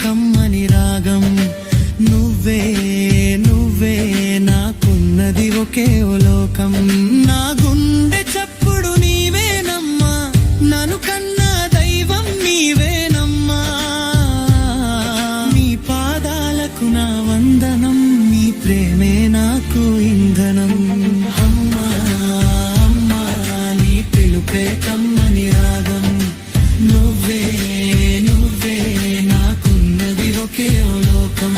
కమ్మని రాగం నువ్వే నువ్వే నాకున్నది ఒకే లోకం నా గుండె చప్పుడు నీవేనమ్మా నన్ను కన్నా దైవం నీవేనమ్మా నీ పాదాలకు నా వందనం నీ ప్రేమే నాకు ఇంధనం అమ్మా అమ్మా నీ పిలుపే కమ్మని రాగం నువ్వే నువ్వే నాకున్నది ఒకే లోకం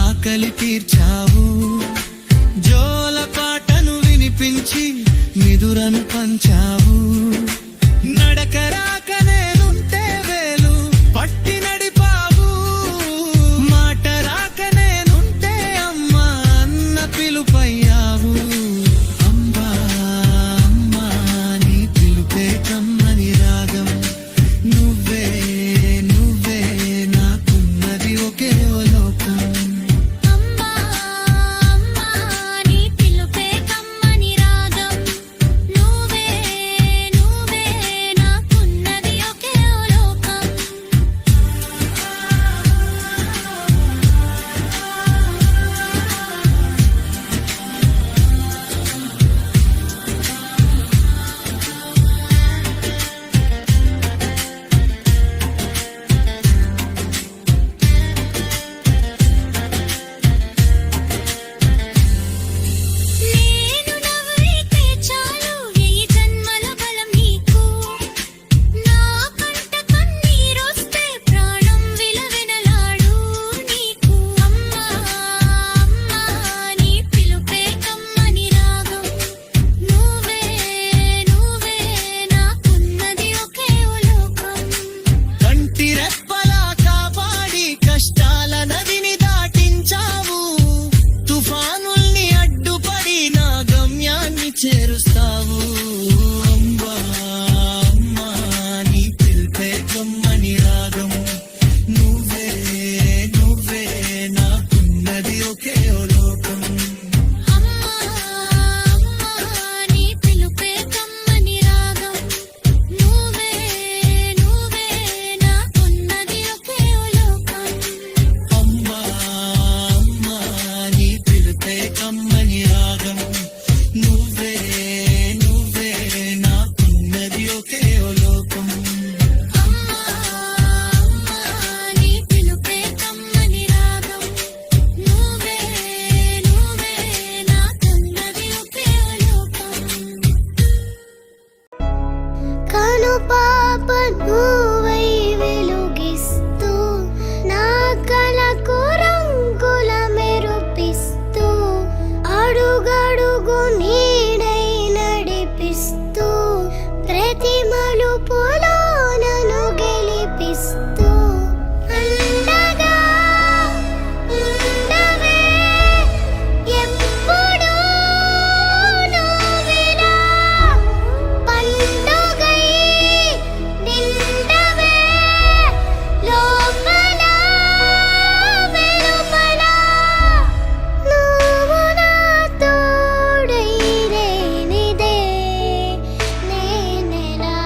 ఆకలి తీర్చావు జోల పాటను వినిపించి నిదురను పంచావు నడక రాక నేనుంటే వేలు పట్టి నడిపావు మాట రాక నేనుంటే అమ్మా అన్న పిలుపయ్యావు అమ్మా అమ్మా నీ పిలుపే కమ్మని రాగం నువ్వే నువ్వే నాకున్నది ఒకే లోకం చేరుస్తావు అమ్మా అమ్మా నీ పిలుపే కమ్మని రాగం నువ్వే నువ్వే నాకున్నది ఒకే లోకం అమ్మా అమ్మా నీ పిలుపే కమ్మని రాగం నువ్వే నువ్వే నాకున్నది ఒకే లోకం అమ్మా అమ్మా నీ పిలుపే కమ్మని రాగం నువ్వే నువ్వే నాకున్నది ఒకే లోకం అమ్మా అమ్మా నీ పిలుపే కమ్మని రాగం నువ్వే నువ్వే నాకున్నది ఒకే లోకం కను పాప నువ్వై వెలుగిస్తూ నా కలకు రంగుల మెరుపిస్తూ అడుగడుగు నీడై నడిపిస్తూ ప్రతి మలుపులో నన్ను గెలిపిస్తూ అండగా ఉండవే ఎప్పుడూ నువ్విలా పండుగై నిండవే లోపల వెలుపల నువ్వు నా తోడై లేనిదే నేనెలా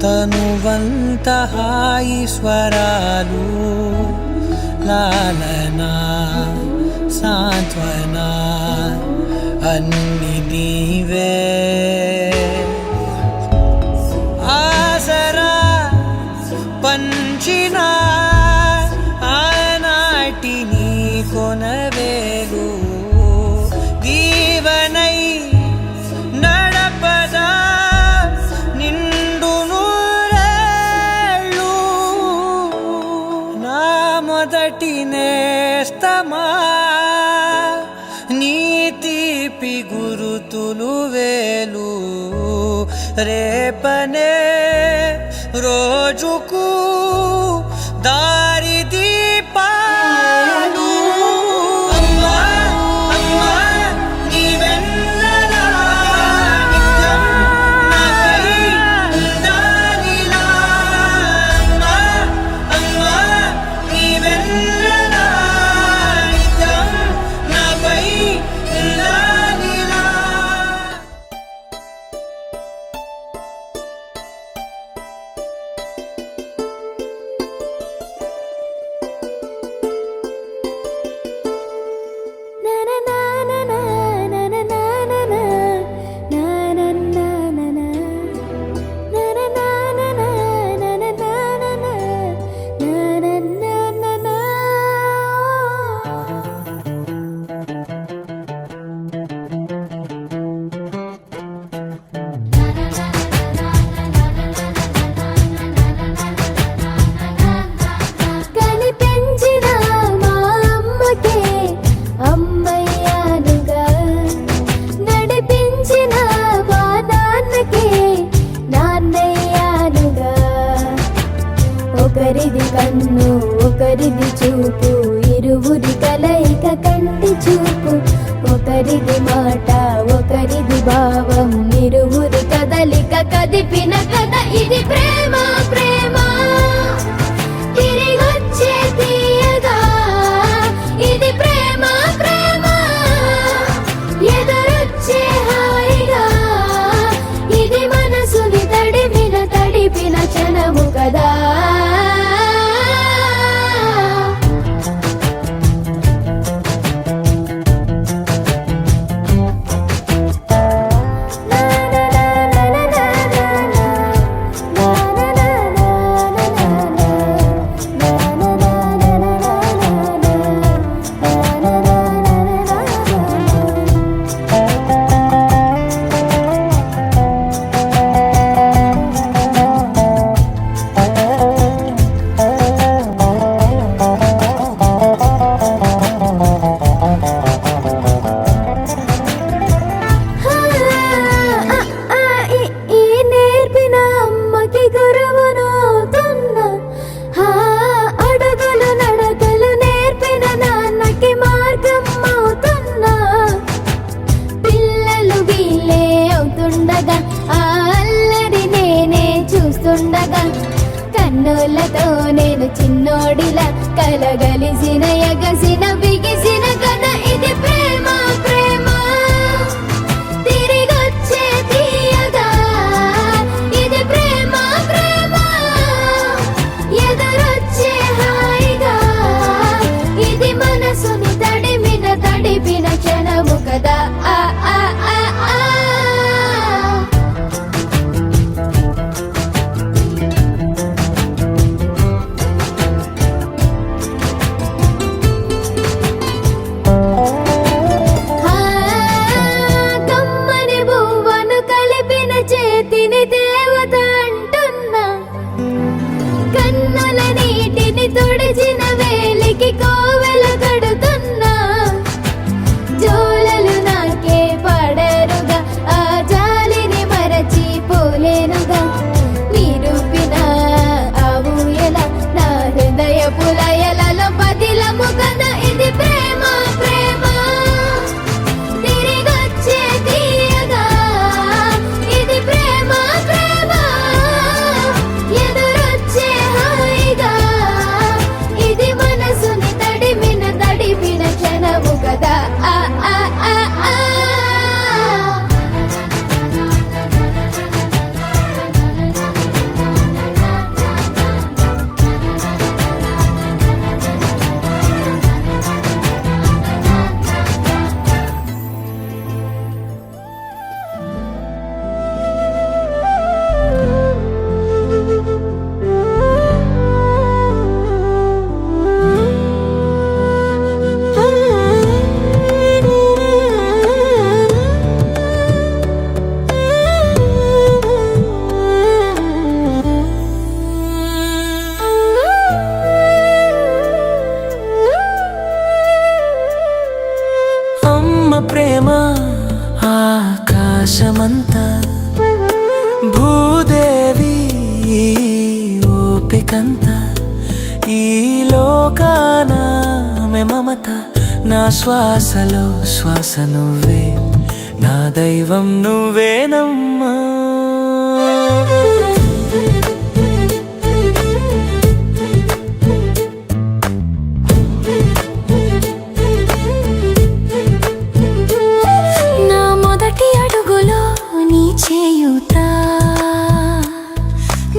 తనువంత హాయి స్వరాలు లాలన సాంత్వన అన్ని నీవే ఆసరా పంచిన ఆనాటి నీ కొనవేలు దీవనై నడపదా నిండు నూరేళ్ళు నా మొదటి నేస్తమా నీ తీపి గురుతులు వేలు రేపనే రోజుకు దారి దీపాలు అమ్మా అమ్మా నీ వెన్నెలా నిత్యం నాకై ఉండాలిలా అమ్మా అమ్మా నీ వెన్నెలా నిత్యం నాపై ఉండాలిలా కనిపించిన మా అమ్మకే అమ్మయ్యానుగా నడిపించిన మా నాన్నకే నాన్నయ్యానుగా ఒకరిది కన్ను ఒకరిది చూపు ఇరువురి కలయిక కంటి చూపు ఒకరిది మాట ఒకరిది భావం ఇరువురి కదలిక కదిపిన కథ ఇది ప్రేమ ప్రేమ తిరిగొచ్చే తీయగా ఇది ప్రేమ ప్రేమ ఎదురొచ్చే హాయిగా ఇది మనసుని తడిపిన క్షణము కదా కన్నులతో నేను చిన్నోడిలా కలగలిసిన ఎగసిన బిగిసిన కథ ఇది ప్రేమ ప్రేమ తిరిగొచ్చే తీయగా ఇది ప్రేమ ప్రేమ ఎదురొచ్చే హాయిగా ఇది మనసుని తడిపిన క్షణము కదా ఆ ఆ ఆ ఆ తుడిచిన వేలికి కోవెల కడుతున్నా జోలలు నాకే పడరుగా ఆ జాలిని మరచిపోలేనుగా నిరూపిన ఆవుయల నా హృదయ పులయలలో పదిలము కదా ఇది ప్రేమ ప్రేమ తిరిగొచ్చే తీయగా ఇది ప్రేమ ప్రేమ ఎదురొచ్చే హాయిగా ఓపికంత ఈ లోకాన ఆమె మమత నా శ్వాసలో శ్వాస నువ్వే నా దైవం నువ్వేనమ్మా నా మొదటి అడుగులో నీ చేయూత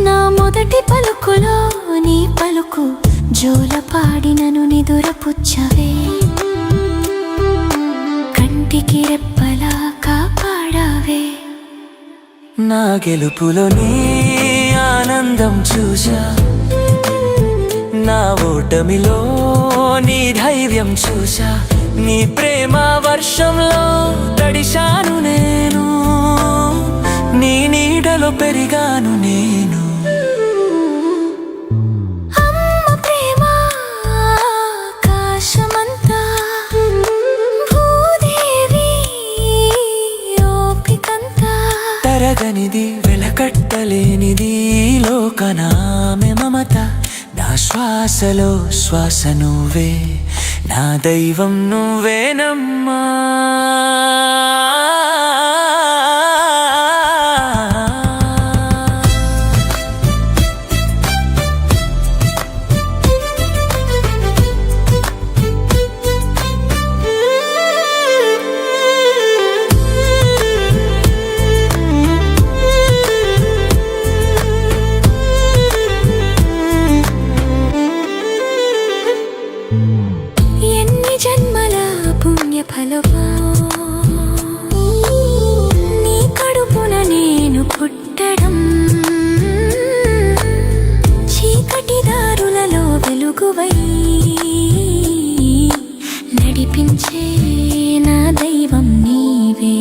నా మొదటి పలుకులో నీ పలుకు జోలపాడినను నిదురపుచ్చవే కంటికి రెప్పలా కాపాడావే నా గెలుపులో నీ ఆనందం చూసా నా ఓటమిలో నీ ధైర్యం చూసా నీ ప్రేమ వర్షంలో తడిశాను నేను నీ నీడలో పెరిగాను నేను అమ్మ ప్రేమ ఆకాశమంతా భూదేవి ఓపికంతా తరగనిది వెలకట్టలేనిది లోకనామె మమత నా శ్వాసలో శ్వాస నువ్వే నా దైవం నువ్వేనమ్మా ఎన్ని జన్మల పుణ్య ఫలమా నీ కడుపున నేను పుట్టడం చీకటి దారులలో వెలుగువై నడిపించే నా దైవం నీవే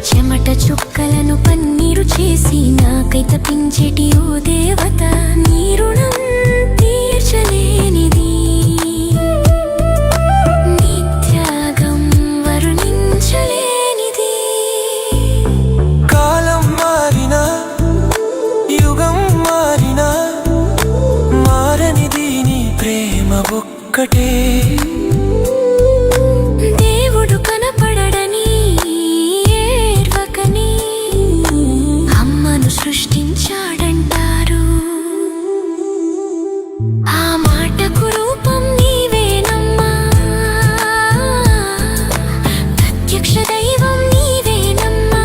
చెమట చుక్కలను పన్నీరు చేసి నాకై తప్పించేటి ఓ దేవత నీ రుణం తీర్చలేనిది నీ త్యాగం వర్ణించలేనిది కాలం మారినా యుగం మారినా మారనిది నీ ప్రేమ ఒక్కటే దేవుడు కనపడడని ఏర్వకని అమ్మను సృష్టించాడంటారు ఆ మాటకు రూపం నీవేనమ్మా ప్రత్యక్ష దైవం నీవేనమ్మా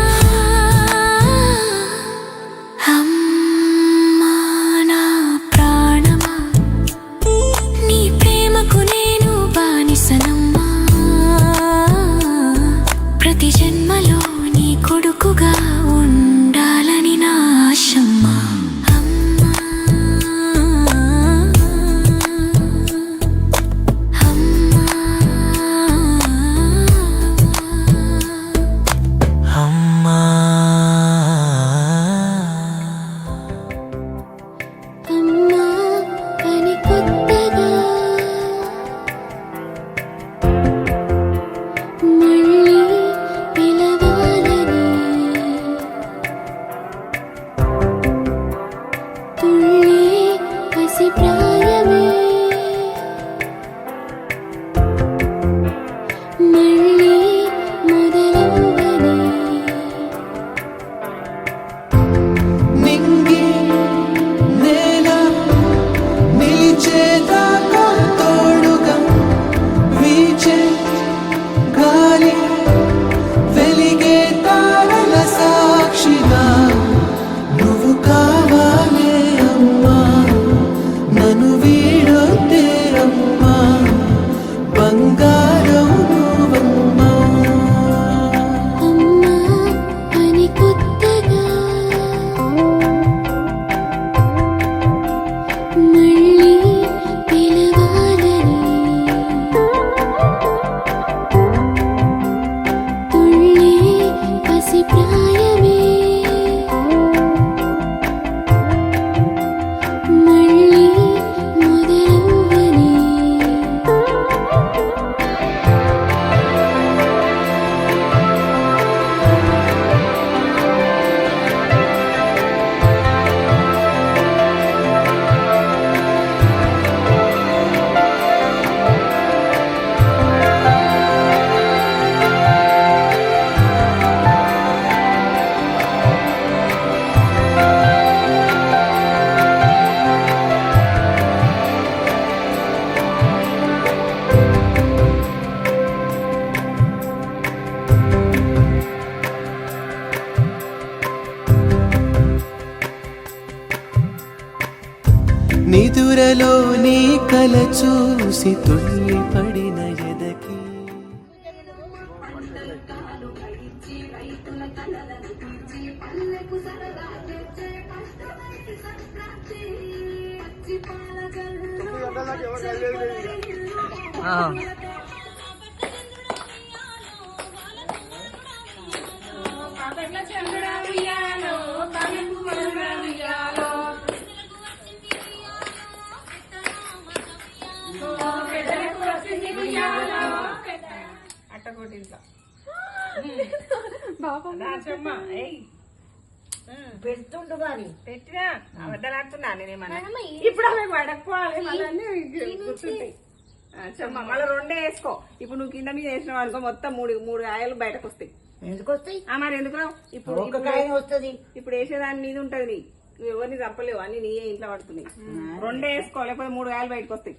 అమ్మా నా ప్రాణమా నీ ప్రేమకు నేను నిదురలో నీ కల చూసి తుళ్ళి పడిన ఎదకి పెడుతుండు కానీ పెట్టినా అబద్ధాలాడుతున్నా నేనేమన్నా ఇప్పుడు అవి పడకపోవాలి మళ్ళీ గుర్తుంటాయి. చెమ్మ మళ్ళీ రెండే వేసుకో. ఇప్పుడు నువ్వు కింద మీద వేసినావు అనుకో మొత్తం మూడు కాయలు బయటకు వస్తాయి. ఎందుకు వస్తాయి? మరి ఎందుకు ఇప్పుడు ఒక కాయ వస్తుంది. ఇప్పుడు వేసేదాని మీద ఉంటది నీ. నువ్వు ఎవరిని చంపలేవు, అన్ని నీయే ఇంట్లో పడుతున్నాయి. రెండే వేసుకో, లేకపోతే 3 కాయలు బయటకు వస్తాయి.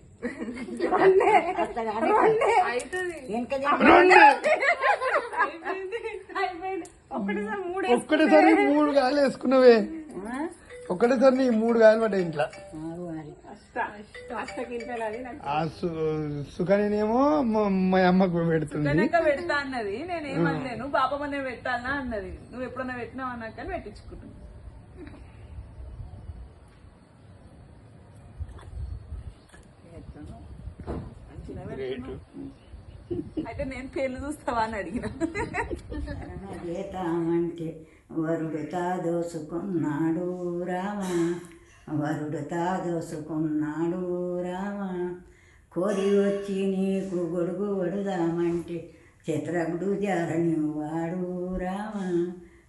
ఒక్కటేసారి 3 గాయలు వేసుకున్నావే. ఒక్కటేసారి నీ 3 గాయలు పడ్డాయి ఇంట్లో. ఆ సుఖనేమో మా అమ్మకు పెడుతుంది. పెడతా అన్నది, నేనేమనలేను. బాపమ్మనే పెట్టాలనా అన్నది. నువ్వు ఎప్పుడన్నా పెట్టినావు అన్నా కానీ పెట్టించుకుంటున్నావు. అయితే నేను పేర్లు చూస్తావా అని అడిగిన. చేతామంటే వరుడు తాదోసుకున్నాడు రామ, వరుడు తాదోసుకున్నాడు రామ, కోరి వచ్చి నీకు గొడుగు వడుదామంటే చిత్రగుడు జారనివాడు రామ,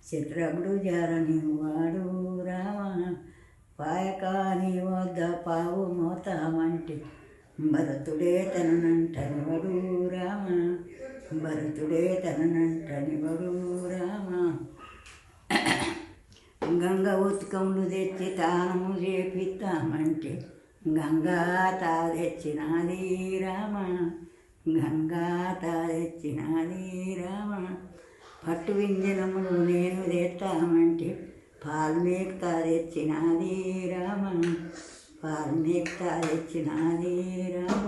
చిత్రగుడు జారనివాడు రామ, పాయకాని వద్ద పావు మోతామంటే భరతుడే తననంటనివడు రామ, భరతుడే తననంటనివడు రామ, గంగ ఉత్కములు తెచ్చి తానము చేపిస్తామంటే గంగా తా తెచ్చినది రామ, గంగా తా తెచ్చినది రామ, పట్టు వింజనములు నేను తెస్తామంటే పాల్మేక్తా తెచ్చినది రామ, పాల్మేక్తా తెచ్చినది రామ,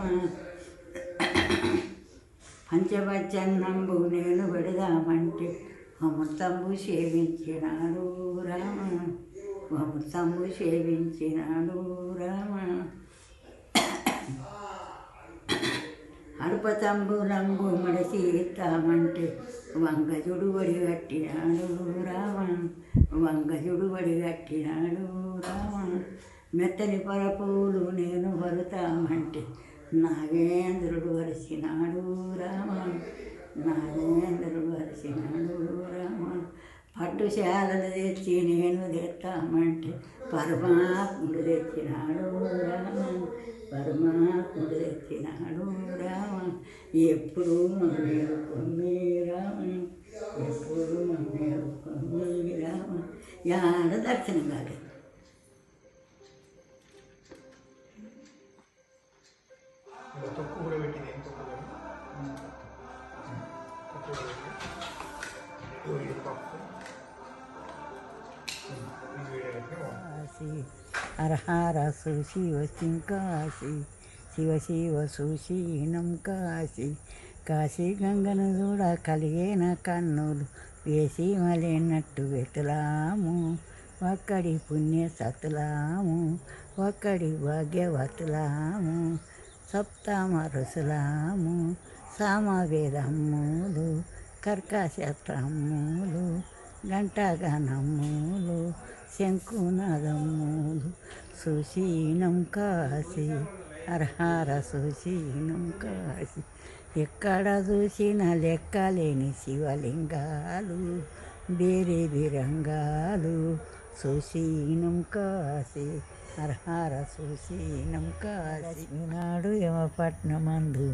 పంచవచ్చన్నంబు నేను పెడదామంటే అమృతంబు సేవించినాడు రామ, అమృతంబు సేవించినాడు రామ, అడుపతంబు రంగు మడసి ఇస్తామంటే వంగజుడు వడిగట్టినాడు రామ, వంగజుడు వడిగట్టినాడు రామ, మెత్తని పరపూలు నేను వరుతామంటే నాగేంద్రుడు వరిసినాడు రామ, నాగేంద్రుడు వరిసినాడు రామ, పట్టుశాలలు తెచ్చి నేను తెస్తామంటే పరమాత్ముడు తెచ్చినాడు రామ, పరమాత్ముడు తెచ్చినాడు రామ, ఎప్పుడు మమ్మేరుకొమ్మి రామ, ఎప్పుడు మమ్మేరుకొమ్మి రామ. యాడ దర్శనం కాలేదు. హరహర శివ సింకాశి, శివ శివ సుశీనం కాశి, కాశీ గంగను చూడ కలిగేన కన్నులు వేసి మలేనట్టు వెతులాము, ఒక్కడి పుణ్య సతులాము, ఒక్కడి భాగ్యవతులాము, సప్తమరుసులాము, సామవేదమ్ములు, కర్కశత్రమ్ములు, గంటగనమ్ములు, శంకునాదమ్ములు, సుశీనం కాశీ, హరహర సుశీనం కాశీ, ఎక్కడ చూసిన లెక్కలేని శివలింగాలు, బేరే బిరంగాలు, సుశీనం కాశీ, హరహర సుశీనం కాశీ. ఈనాడు యమపట్నమందు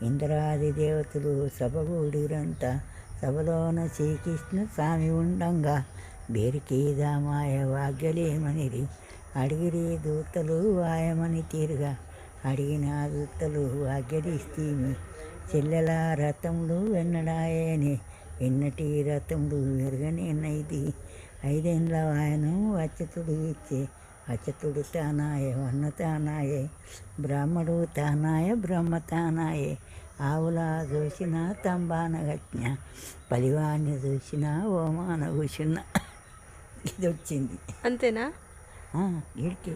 ఇంద్రాది దేవతలు సభగూడిరంతా, సభలోన శ్రీకృష్ణ స్వామి ఉండంగా బేరికీదామాయ వాగ్యలేమనిది, అడిగిరి దూతలు వాయమని తీరుగా, అడిగిన దూతలు వాగ్యలిస్తీమి, చెల్లెల రథములు వెన్నడాయని, ఎన్నటి రథములు ఎరగనేనైది, 5 ఏండ్ల వాయనం వచ్చతుడు ఇచ్చే అచతుడు తానాయే వన్న తానాయే బ్రాహ్మడు తానాయ బ్రహ్మ తానాయే ఆవులా చూసిన తంబాన గట్టిన పలివాణ్ణి చూసిన ఓమాన కూర్చున్న ఇది వచ్చింది అంతేనా? వీడికి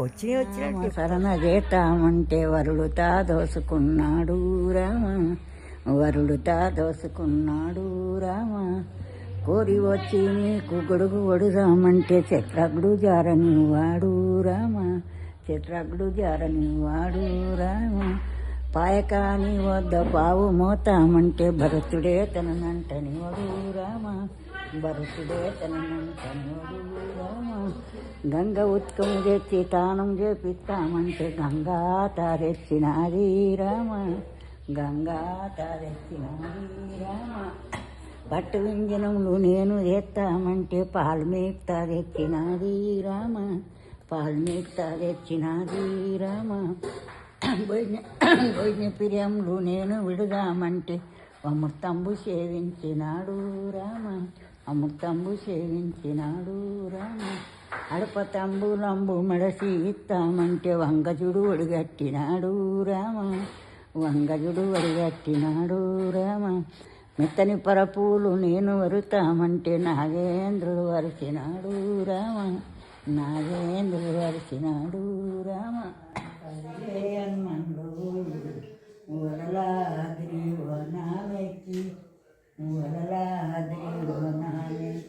వచ్చినట్టు సరణ చేతామంటే వరుడుతా దోసుకున్నాడు రామ, వరుడుతా దోసుకున్నాడు రామ. కోరి వచ్చి నీకు గొడుగు వడుదామంటే చెట్లగుడు జారని వాడు రామ, చెట్లగుడు జారని వాడు రామ. పాయకాని వద్ద పావు మోతామంటే భరతుడే తననంటని వడు రామ, భరతుడే తననంటని వడు రామ. గంగ ఉత్కము తెచ్చి తానం చేపిస్తామంటే గంగా తారెచ్చినాది రామ, గంగా తారెచ్చినాది రామ. పట్టు వింజనములు నేను చేస్తామంటే పాలు మేపుతా తెచ్చినాది రామ, పాలు మేపుతా తెచ్చినాది రామ. భోజన ప్రియములు నేను విడుదామంటే అమృతంబు సేవించినాడు రామ, అమృతంబు సేవించినాడు రామ. అడపతంబులంబు మెడసి ఇస్తామంటే వంగజుడు ఒడిగట్టినాడు రామ, వంగజుడు ఒడిగట్టినాడు రామ. మెత్తని పరపూలు నేను వరుతామంటే నాగేంద్రుడు వరిచినాడు రామ, నాగేంద్రుడు వరిచినాడు రామ. వరలాద్రి వనాలకి వరలాద్రి వనాలకి